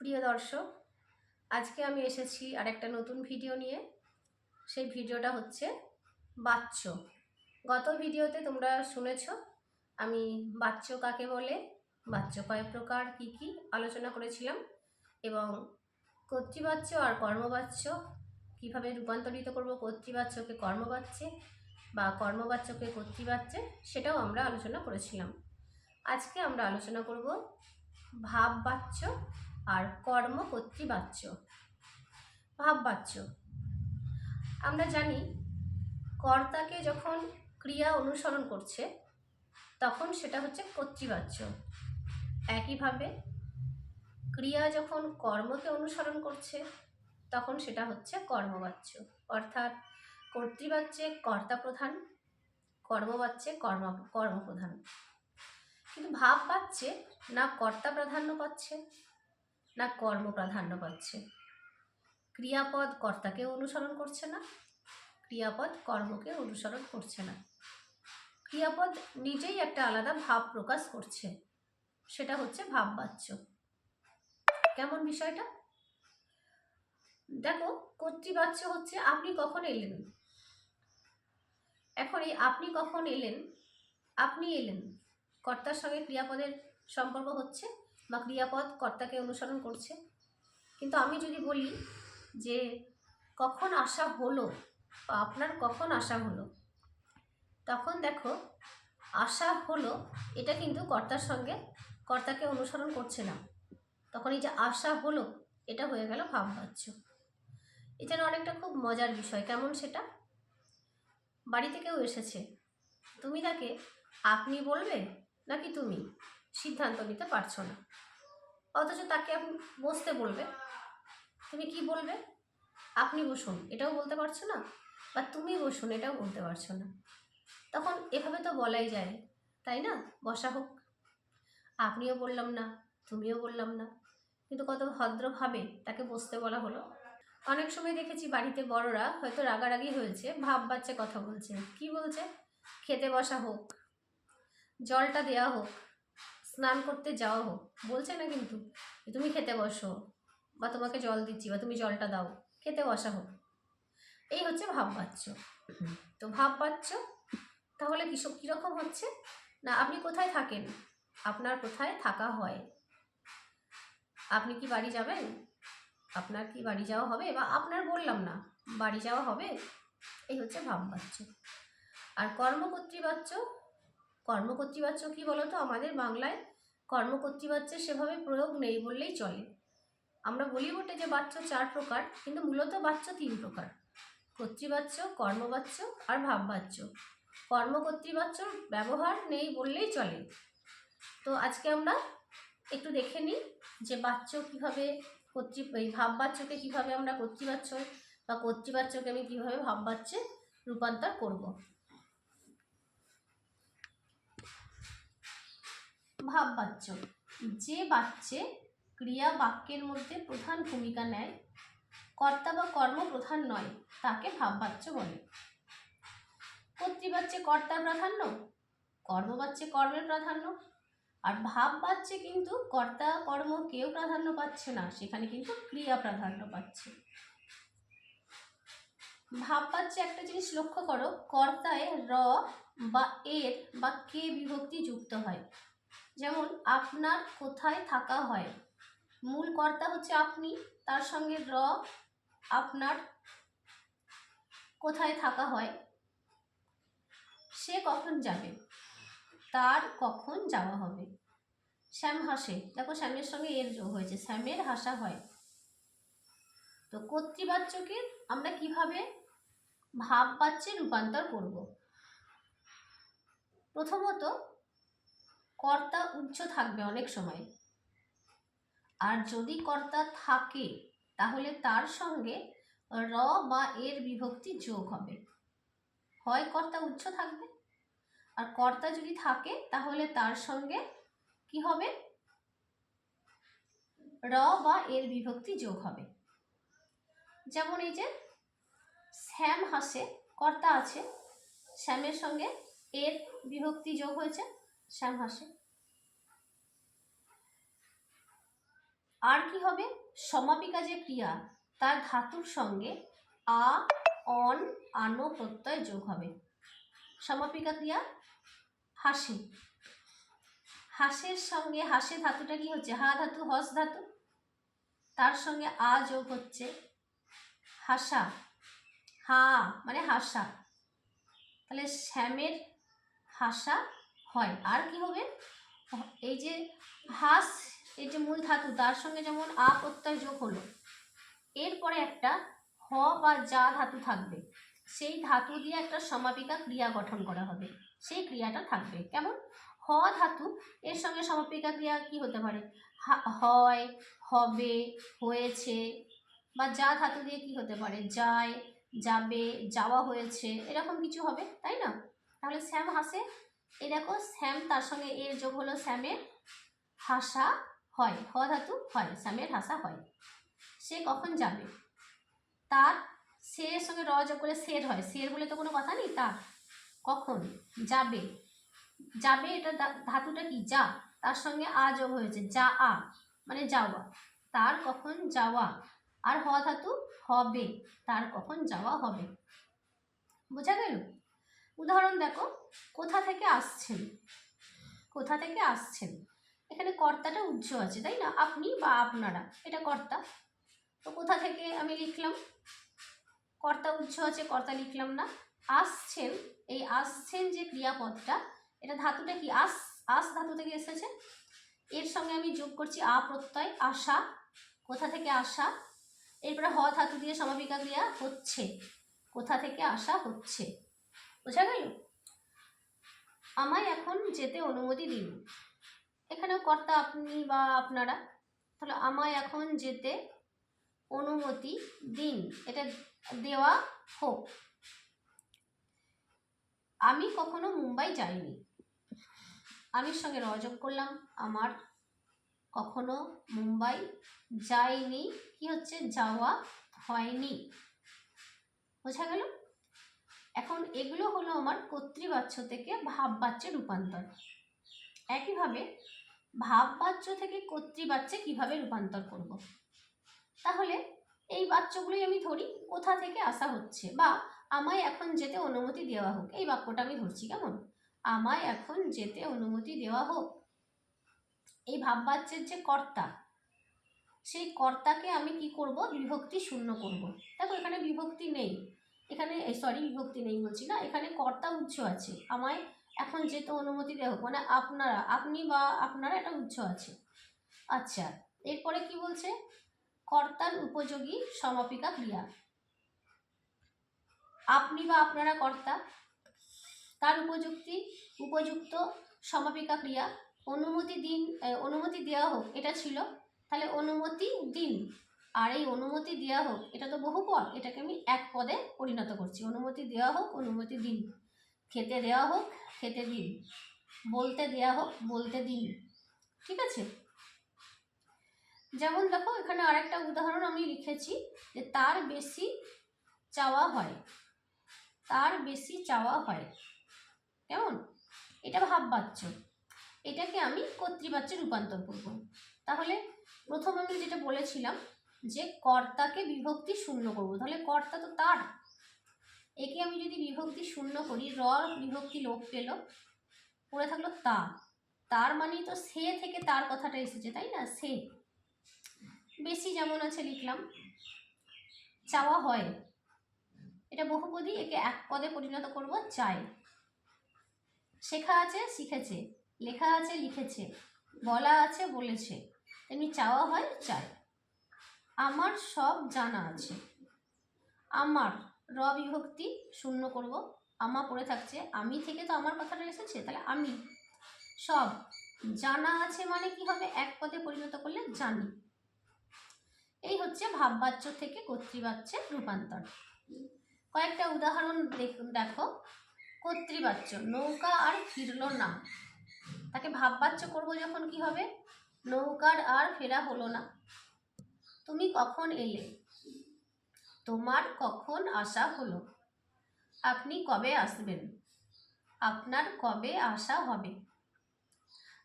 প্রিয় দর্শক, আজকে আমি এসেছি আর একটা নতুন ভিডিও নিয়ে। সেই ভিডিওটা হচ্ছে বাচ্য। গত ভিডিওতে তোমরা শুনেছ আমি বাচ্য কাকে বলে, বাচ্য কয় প্রকার, কি কি আলোচনা করেছিলাম এবং কর্তৃবাচ্য আর কর্মবাচ্য কিভাবে রূপান্তরিত করব কর্তৃবাচ্যকে কর্মবাচ্যে বা কর্মবাচ্যকে কর্তৃবাচ্যে, সেটাও আমরা আলোচনা করেছিলাম। আজকে আমরা আলোচনা করব ভাববাচ্য আর কর্মকর্তৃবাচ্য। ভাববাচ্য, আমরা জানি কর্তাকে যখন ক্রিয়া অনুসরণ করছে তখন সেটা হচ্ছে কর্তৃবাচ্য। একইভাবে ক্রিয়া যখন কর্মকে অনুসরণ করছে তখন সেটা হচ্ছে কর্মবাচ্য। অর্থাৎ কর্তৃবাচ্যে কর্তা প্রধান, কর্মবাচ্যে কর্মপ্রধান। কিন্তু ভাববাচ্যে না কর্তা প্রাধান্য পাচ্ছে না কর্ম প্রাধান্য পাচ্ছে। ক্রিয়াপদ কর্তাকে অনুসরণ করছে না, ক্রিয়াপদ কর্মকে অনুসরণ করছে না। ক্রিয়াপদ নিজেই একটা আলাদা ভাব প্রকাশ করছে, সেটা হচ্ছে ভাববাচ্য। কেমন বিষয়টা দেখো, কর্তৃবাচ্য হচ্ছে আপনি কখন এলেন। এখন এই আপনি কখন এলেন, আপনি এলেন, কর্তার সঙ্গে ক্রিয়াপদের সম্পর্ক হচ্ছে বা ক্রিয়াপদ কর্তাকে অনুসরণ করছে। কিন্তু আমি যদি বলি যে কখন আসা হলো বা আপনার কখন আসা হলো, তখন দেখো আসা হলো এটা কিন্তু কর্তার সঙ্গে কর্তাকে অনুসরণ করছে না। তখন এই যে আসা হলো এটা হয়ে গেল ভাববাচ্য। এটা অনেকটা খুব মজার বিষয়। কেমন সেটা, বাড়িতে কেউ এসেছে, তুমি তাকে আপনি বলবে নাকি তুমি, সিদ্ধান্ত নিতে পারছো না। অথচ তাকে আপনি বসতে বলবে, তুমি কি বলবে? আপনি বসুন এটাও বলতে পারছো না, বা তুমি বসুন এটাও বলতে পারছো না। তখন এভাবে তো বলাই যায়, তাই না? বসা হোক, আপনিও বললাম না তুমিও বললাম না, কিন্তু কত ভদ্রভাবে তাকে বসতে বলা হলো। অনেক সময় দেখেছি বাড়িতে বড়রা হয়তো রাগারাগি হয়েছে, ভাব বাচ্চা কথা বলছে। কি বলছে? খেতে বসা হোক, জলটা দেওয়া হোক, স্নান করতে যাওয়া হোক, বলছে না কিন্তু তুমি খেতে বসো বা তোমাকে জল দিচ্ছি বা তুমি জলটা দাও, খেতে বসা হোক। এই হচ্ছে ভাববাচ্য। তো ভাববাচ্য তাহলে কীরকম হচ্ছে না, আপনি কোথায় থাকেন, আপনার কোথায় থাকা হয়, আপনি কি বাড়ি যাবেন, আপনার কি বাড়ি যাওয়া হবে, বা আপনার বললাম না বাড়ি যাওয়া হবে, এই হচ্ছে ভাববাচ্য। আর কর্মকর্তৃবাচ্য, কর্মকর্তৃবাচ্য কি বলতো, আমাদের বাংলায় কর্মকর্তৃবাচ্যের সেভাবে প্রয়োগ নেই বললেই চলে। আমরা বলি বটে যে বাচ্য 4 প্রকার, কিন্তু মূলত বাচ্য 3 প্রকার: কর্তৃবাচ্য, কর্মবাচ্য আর ভাববাচ্য। কর্মকর্তৃবাচ্যর ব্যবহার নেই বললেই চলে। তো আজকে আমরা একটু দেখে নিই যে বাচ্য কীভাবে এই ভাববাচ্যকে কীভাবে আমরা কর্তৃবাচ্য বা কর্তৃবাচ্যকে আমি কীভাবে ভাববাচ্যে রূপান্তর করব। ভাববাচ্য, যে বাচ্যে ক্রিয়া বাক্যের মধ্যে প্রধান ভূমিকা নেয়, কর্তা বা কর্ম প্রধান নয়, তাকে ভাববাচ্য বলে। কর্তৃবাচ্যে কর্তার প্রাধান্য, কর্মবাচ্যে কর্মের প্রাধান্য, আর ভাববাচ্যে কিন্তু কর্তা কর্ম কেউ প্রাধান্য পাচ্ছে না, সেখানে কিন্তু ক্রিয়া প্রাধান্য পাচ্ছে। ভাববাচ্যে একটা জিনিস লক্ষ্য করো, কর্তায় র বা এর বা কে বিভক্তি যুক্ত হয়। যেমন আপনার কোথায় থাকা হয়, মূল কর্তা হচ্ছে আপনি, তার সঙ্গে র, আপনার কোথায় থাকা হয়, সে কখন যাবে, তার কখন যাওয়া হবে। শ্যাম হাসে, দেখো শ্যামের সঙ্গে এর যোগ হয়েছে, শ্যামের হাসা হয়। তো কর্তৃবাচ্যকে আমরা কিভাবে ভাববাচ্যে রূপান্তর করব। প্রথমত, কর্তা উচ্চ থাকবে অনেক সময়, আর যদি কর্তা থাকে তাহলে তার সঙ্গে র বা এর বিভক্তি যোগ হবে। হয় কর্তা উচ্চ থাকবে, আর কর্তা যদি থাকে তাহলে তার সঙ্গে কি হবে, র বা এর বিভক্তি যোগ হবে। যেমন এই যে শ্যাম হাসে, কর্তা আছে, শ্যামের সঙ্গে এর বিভক্তি যোগ হয়েছে, শ্যাম হাসে। আর কি হবে, সমাপিকা যে ক্রিয়া তার ধাতুর সঙ্গে আ, অন, আনো প্রত্যয় যোগ হবে। সমাপিকা ক্রিয়া হাসে, হাসের সঙ্গে, হাসে ধাতুটা কি হচ্ছে, হা ধাতু, হস ধাতু, তার সঙ্গে আ যোগ হচ্ছে, হাসা, হা মানে হাসা, তাহলে শ্যামের হাসা হয়। আর কি হবে, এই যে হাস, এই যে মূল ধাতু তার সঙ্গে যেমন আ প্রত্যয় যোগ হলো, এরপরে একটা হ বা যা ধাতু থাকবে, সেই ধাতু দিয়ে একটা সমাপিকা ক্রিয়া গঠন করা হবে, সেই ক্রিয়াটা থাকবে কেমন, হ ধাতু, এর সঙ্গে সমাপিকা ক্রিয়া কি হতে পারে, হয়, হবে, হয়েছে, বা যা ধাতু দিয়ে কি হতে পারে, যায়, যাবে, যাওয়া হয়েছে, এরকম কিছু হবে, তাই না। তাহলে শ্যাম হাসে, এই দেখো শ্যাম তার সঙ্গে এর যোগ হলো, শ্যামের হাসা হয়, হ ধাতু হয়, শ্যামের হাসা হয়। সে কখন যাবে, তার, সে এর সঙ্গে র যোগ করে সের হয়, সের বলে তো কোনো কথা নেই, তার কখন যাবে, যাবে এটা ধাতুটা কি যা, তার সঙ্গে আ যোগ হয়েছে, যা আ মানে যাওয়া, তার কখন যাওয়া, আর হ ধাতু হবে, তার কখন যাওয়া হবে। বোঝা গেল। উদাহরণ দেখো, কোথা থেকে আসছেন, কোথা থেকে আসছেন, এখানে কর্তাটা উজ্জ্ব আছে, তাই না, আপনি বা আপনারা, এটা কর্তা, তো কোথা থেকে আমি লিখলাম, কর্তা উজ্জ্ব আছে, কর্তা লিখলাম না। আসছেন, এই আসছেন যে ক্রিয়াপদটা, এটা ধাতুটা কি, আস, আস ধাতু থেকে এসেছে, এর সঙ্গে আমি যোগ করছি আ প্রত্যয়, আসা, কোথা থেকে আসা, এরপরে হ ধাতু দিয়ে সমাপিকা ক্রিয়া হচ্ছে, কোথা থেকে আসা হচ্ছে। বোঝা গেল। আমায় এখন যেতে অনুমতি দিন, এখানেও কর্তা আপনি বা আপনারা, তাহলে আমায় এখন যেতে অনুমতি দিন, এটা দেওয়া হোক। আমি কখনো মুম্বাই যাইনি, আমির সঙ্গে র যোগ করলাম, আমার কখনো মুম্বাই যাইনি, কি হচ্ছে, যাওয়া হয়নি। বোঝা গেল। এখন এগুলো হলো আমার কর্তৃবাচ্য থেকে ভাববাচ্যে রূপান্তর। একইভাবে ভাববাচ্য থেকে কর্তৃবাচ্যে কিভাবে রূপান্তর করব, তাহলে এই বাচ্যগুলোই আমি ধরি, কোথা থেকে আসা হচ্ছে, বা আমায় এখন যেতে অনুমতি দেওয়া হোক, এই বাক্যটা আমি ধরছি, কেমন, আমায় এখন যেতে অনুমতি দেওয়া হোক। এই ভাববাচ্যের যে কর্তা, সেই কর্তাকে আমি কি করব, বিভক্তি শূন্য করব। দেখো এখানে বিভক্তি নেই, এখানে সরি বিভক্তি নেই বলছি না, এখানে কর্তা উজ্জ্ব আছে, আমায় এখন যেতে অনুমতি দেওয়া হোক, মানে আপনারা, আপনি বা আপনারা, এটা উজ্জ্ব আছে। আচ্ছা, এরপরে কি বলছে, কর্তার উপযোগী সমাপিকা ক্রিয়া, আপনি বা আপনারা কর্তা, তার উপযুক্ত সমাপিকা ক্রিয়া, অনুমতি দিন, অনুমতি দেওয়া হোক এটা ছিল, তাহলে অনুমতি দিন, আর এই অনুমতি দেওয়া হোক এটা তো বহুপদ, এটাকে আমি এক পদে পরিণত করছি, অনুমতি দেওয়া হোক, অনুমতি দিন, খেতে দেওয়া হোক, খেতে দিন, বলতে দেওয়া হোক, বলতে দিন। ঠিক আছে। যেমন দেখো এখানে আরেকটা উদাহরণ আমি লিখেছি, যে তার বেশি চাওয়া হয়, তার বেশি চাওয়া হয়, কেমন, এটা ভাববাচ্য, এটাকে আমি কর্তৃবাচ্যে রূপান্তর করব। তাহলে প্রথম আমি যেটা বলেছিলাম যে কর্তাকে বিভক্তি শূন্য করব, তাহলে কর্তা তো তার, একে আমি যদি বিভক্তি শূন্য করি, র বিভক্তি লোপ পেল, পড়ে থাকলো তা, তার মানে তো সে থেকে তার কথাটা এসেছে, তাই না, সে, বেশি যেমন আছে লিখলাম, চাওয়া হয়, এটা বহুপদী, একে এক পদে পরিণত করব, চাই, শেখা আছে, শিখেছে, লেখা আছে, লিখেছে, বলা আছে, বলেছে, তেমনি চাওয়া হয়, চাই। আমার সব জানা আছে, আমার র বিভক্তি শূন্য করব, আমা পড়ে থাকছে, আমি থেকে তো আমার কথাটা এসেছে, তাহলে আমি, সব জানা আছে মানে কি হবে, এক পদে পরিণত করলে জানি। এই হচ্ছে ভাববাচ্য থেকে কর্তৃবাচ্যে রূপান্তর। কয়েকটা উদাহরণ দেখো। কর্তৃবাচ্য, নৌকা আর ফিরল না, তাকে ভাববাচ্য করব যখন কি হবে, নৌকার আর ফেরা হলো না। তুমি কখন এলে, তোমার কখন আসা হলো। আপনি কবে আসবেন, আপনার কবে আসা হবে।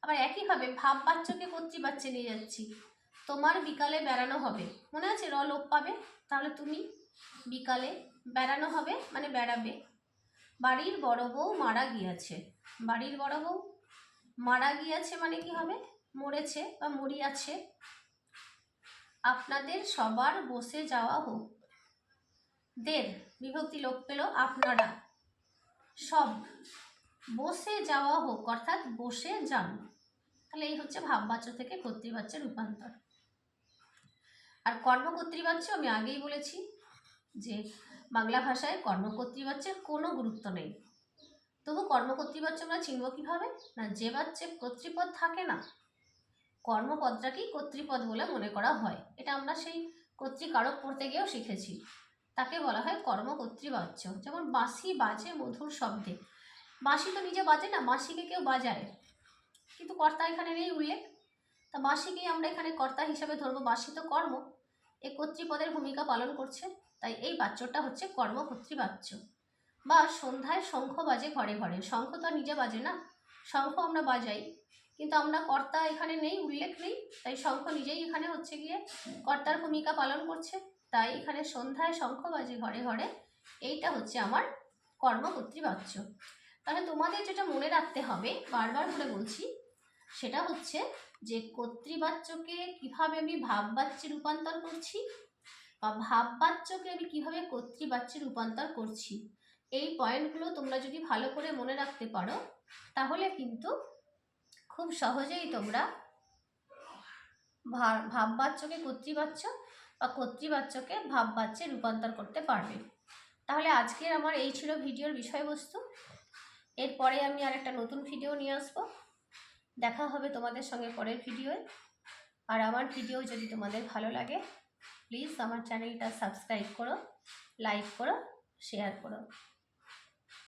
আবার একইভাবে ভাববাচ্যকে কর্তৃবাচ্যে নিয়ে যাচ্ছি, তোমার বিকালে বেড়ানো হবে, মনে আছে র লোপ পাবে, তাহলে তুমি বিকালে বেড়ানো হবে মানে বেড়াবে। বাড়ির বড় বউ মারা গিয়াছে, বাড়ির বড় বউ মারা গিয়াছে মানে কি হবে, মরেছে বা মরিয়াছে। আপনাদের সবার বসে যাওয়া হোক, দের বিভক্তি লোপ পেল, আপনারা সব বসে যাওয়া হোক অর্থাৎ বসে যান। তাহলে এই হচ্ছে ভাববাচ্য থেকে কর্তৃবাচ্যের রূপান্তর। আর কর্মকর্তৃবাচ্য আমি আগেই বলেছি যে বাংলা ভাষায় কর্মকর্তৃবাচ্যের কোনো গুরুত্ব নেই। তবু কর্মকর্তৃবাচ্য আমরা চিনব কীভাবে, না যে বাচ্চে কর্তৃপদ থাকে না, কর্মপদটাকেই কর্তৃপদ বলে মনে করা হয়। এটা আমরা সেই কর্তৃকারক পড়তে গিয়েও শিখেছি। তাকে বলা হয় কর্মকর্তৃবাচ্য। যেমন বাঁশি বাজে মধুর শব্দে, বাঁশি তো নিজে বাজে না, বাঁশিকে কেউ বাজায়, কিন্তু কর্তা এখানে নেই উল্লেখ, তা বাঁশিকেই আমরা এখানে কর্তা হিসাবে ধরবো। বাঁশি তো কর্ম, এই কর্তৃপদের ভূমিকা পালন করছে, তাই এই বাচ্যটা হচ্ছে কর্মকর্তৃবাচ্য। বা সন্ধ্যায় শঙ্খ বাজে ঘরে ঘরে, শঙ্খ তো নিজে বাজে না, শঙ্খ আমরা বাজাই, কিন্তু আমরা কর্তা এখানে নেই, উল্লেখ নেই, তাই শঙ্খ নিজেই এখানে হচ্ছে গিয়ে কর্তার ভূমিকা পালন করছে। তাই এখানে সন্ধ্যায় শঙ্খ বাজে ঘরে ঘরে, এইটা হচ্ছে আমার কর্মকর্তৃবাচ্য। তাহলে তোমাদের যেটা মনে রাখতে হবে, বারবার করে বলছি, সেটা হচ্ছে যে কর্তৃবাচ্যকে কিভাবে আমি ভাববাচ্যে রূপান্তর করছি বা ভাববাচ্যকে আমি কিভাবে কর্তৃবাচ্যে রূপান্তর করছি। এই পয়েন্টগুলো তোমরা যদি ভালো করে মনে রাখতে পারো, তাহলে কিন্তু খুব সহজেই তোমরা ভাববাচ্যকে কর্তৃবাচ্য বা কর্তৃবাচ্যকে ভাববাচ্যে রূপান্তর করতে পারবে। তাহলে আজকের আমার এই ছিল ভিডিওর বিষয়বস্তু। এরপরে আমি আর একটা নতুন ভিডিও নিয়ে আসবো। দেখা হবে তোমাদের সঙ্গে পরের ভিডিওয়ে। আর আমার ভিডিও যদি তোমাদের ভালো লাগে, প্লিজ আমার চ্যানেলটা সাবস্ক্রাইব করো, লাইক করো, শেয়ার করো।